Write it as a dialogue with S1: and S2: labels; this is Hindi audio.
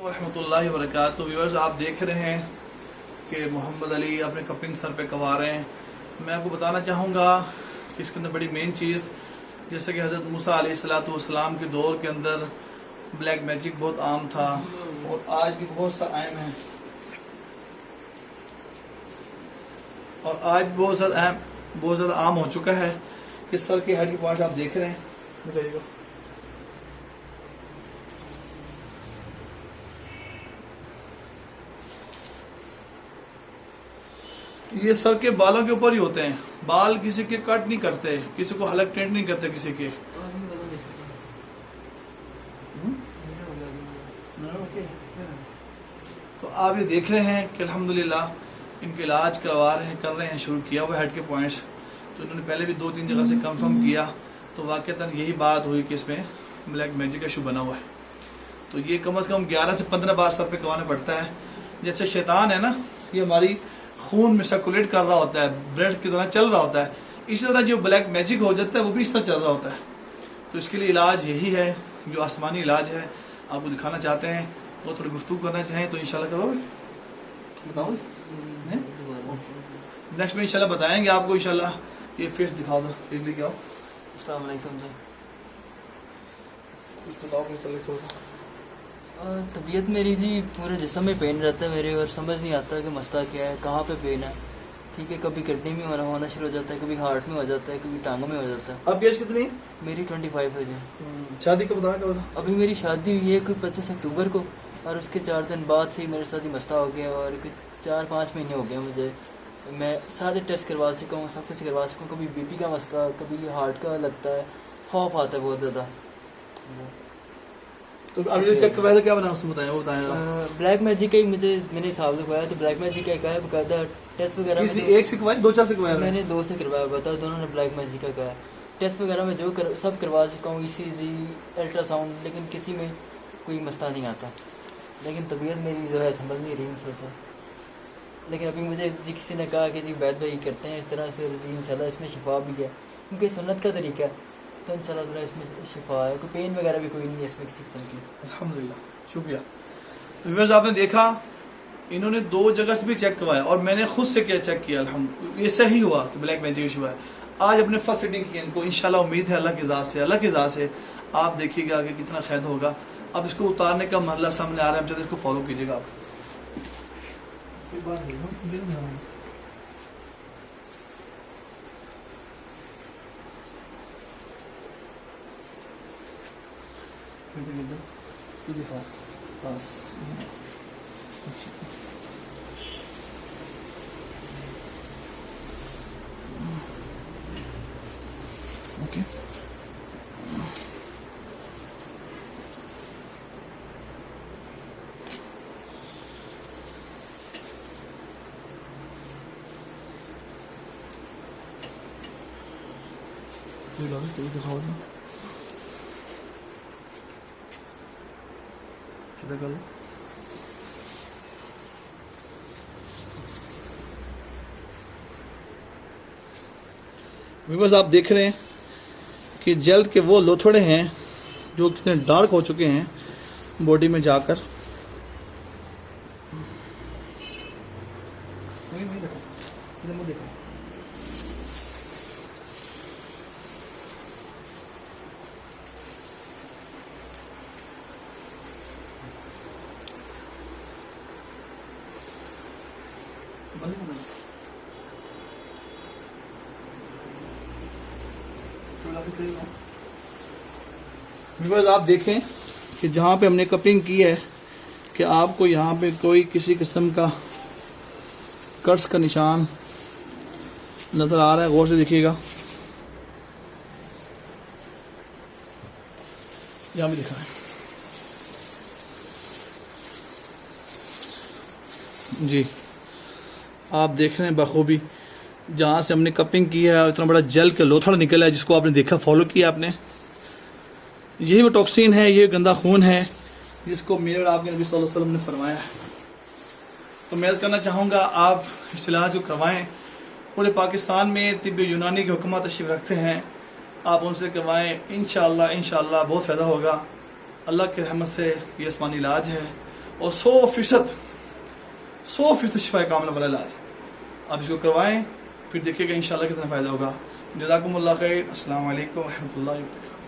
S1: रहमतुल्लाहि व बरकातहू। व्यूअर्स, आप देख रहे हैं कि मोहम्मद अली अपने कपिंग सर पे करवा रहे हैं। मैं आपको बताना चाहूँगा कि इसके अंदर बड़ी मेन चीज़, जैसे कि हज़रत मूसा अलैहिस्सलाम के दौर के अंदर ब्लैक मैजिक बहुत आम था और आज भी बहुत सा आम है, और आज बहुत ज़्यादा आम हो चुका है। इस सर के हेड के पॉइंट्स आप देख रहे हैं, बताइएगा। ये सर के बालों के ऊपर ही होते हैं। बाल किसी के कट नहीं करते, किसी को हलक टेंट नहीं करते किसी के। तो आप ये देख रहे हैं कि अल्हम्दुलिल्लाह इनके इलाज करवा रहे हैं, कर रहे हैं, शुरू किया हुआ हेड के पॉइंट्स। तो इन्होंने पहले भी 2-3 जगह से कंफर्म किया, तो वाकईतन यही बात हुई कि इसमें ब्लैक मैजिक का इशू बना हुआ है। तो ये कम से कम 11 से 15 बार सर पे करवाना पड़ता है। जैसे शैतान है ना, ये हमारी खून में सर्कुलेट कर रहा होता है, ब्लड की तरह चल रहा होता है, इसी तरह जो ब्लैक मैजिक हो जाता है वो भी इस तरह चल रहा होता है। तो इसके लिए इलाज यही है, जो आसमानी इलाज है, आपको दिखाना चाहते हैं। वो थोड़ी गुफ्तगू करना चाहें तो इंशाल्लाह करोगे, बताओ। नेक्स्ट में इंशाल्लाह बताएंगे आपको। इंशाल्लाह ये फेस दिखाओ, दो फेस लेके आओ।
S2: अस्सलाम वालेकुम जी।
S1: कुछ बताओ अपनी तबीयत थोड़ा।
S2: तबीयत मेरी जी पूरे जिस्म में पेन रहता है मेरे, और समझ नहीं आता कि मसला क्या है, कहाँ पे पेन है। ठीक है, कभी किडनी में होना शुरू हो जाता है, कभी हार्ट में हो जाता है, कभी टांगों में हो जाता है।
S1: अब एज कितनी है?
S2: मेरी 25 है जी।
S1: शादी कब बता?
S2: अभी मेरी शादी हुई है कोई 25 अक्टूबर को, और उसके 4 दिन बाद से ही मेरे साथ ही मसला हो गया, और 4-5 महीने हो गए मुझे। मैं सारे टेस्ट करवा चुका हूँ, सब कुछ करवा चुका हूँ। कभी बीपी का मसला, कभी हार्ट का लगता है, खौफ आता है बहुत ज़्यादा।
S1: तो अभी जो चेक करवाया था क्या बना, उसमें बताया? वो बताया
S2: ब्लैक मैजिक का ही मैंने हिसाब से करवाया। तो ब्लैक मैजिक का है बकायदा टेस्ट वगैरह।
S1: किसी एक से करवाया, 2-4 से करवाया?
S2: मैंने 2 से करवाया हुआ था, दोनों ने ब्लैक मैजिक का कहा। टेस्ट वगैरह में सब करवा चुका हूँ, ECG, अल्ट्रासाउंड, लेकिन किसी में कोई मसला नहीं आता। लेकिन तबीयत मेरी जो है समझ नहीं रही मुसलसल। लेकिन अभी मुझे जी किसी ने कहा कि जी वैद भाई करते हैं इस तरह से, और जी इंशाल्लाह इसमें शिफा भी है, क्योंकि सुन्नत का तरीका है। तो इंशाल्लाह ताला इसमें शिफा है, कोई पेन वगैरह भी कोई नहीं है इसमें किसी किस्म की।
S1: अल्हम्दुलिल्लाह, शुक्रिया। तो व्यूअर्स, आपने देखा इन्होंने 2 जगह से भी चेक करवाया, और मैंने खुद से क्या चेक किया, अल्हम्दुलिल्लाह ये सही हुआ कि ब्लैक मैजिक इशू है। आज अपने फर्स्ट सीटिंग की इनको, इंशाल्लाह उम्मीद है अल्लाह की ज़ात से आप देखिएगा कि कितना खैर होगा। अब इसको उतारने का मरला सामने आ रहा है, हम चाहते इसको फॉलो कीजिएगा आप। ओके, दिखाओ ना, सीधा कर लो। व्यूअर्स, आप देख रहे हैं कि जल्द के वो लोथड़े हैं जो कितने डार्क हो चुके हैं बॉडी में जाकर। व्यूअर्स, आप देखें कि जहाँ पे हमने कपिंग की है कि आपको यहाँ पे कोई किसी किस्म का कर्स का निशान नज़र आ रहा है, गौर से देखिएगा। यहाँ भी दिखा है जी, आप देख रहे हैं बखूबी जहाँ से हमने कपिंग की है, इतना बड़ा जल का लोथड़ निकला है, जिसको आपने देखा, फॉलो किया आपने। यही वो टॉक्सिन है, ये गंदा खून है जिसको मेरे आपके नबी सल्लल्लाहु अलैहि वसल्लम ने फरमाया है। तो मैं करना चाहूँगा आप इस इलाज को करवाएँ। पूरे पाकिस्तान में तिब्ब यूनानी के हुक्मा तशरीफ़ रखते हैं, आप उनसे करवाएँ। इंशाअल्लाह बहुत फ़ायदा होगा। अल्लाह की रहमत से ये आसमानी इलाज है और 100% शिफा कामिला वाला इलाज। आप इसको करवाएं, फिर देखिएगा इंशाल्लाह कितना फ़ायदा होगा। जज़ाकुमुल्लाह खैर। अस्सलाम वालेकुम व रहमतुल्लाहि व बरकातुहू।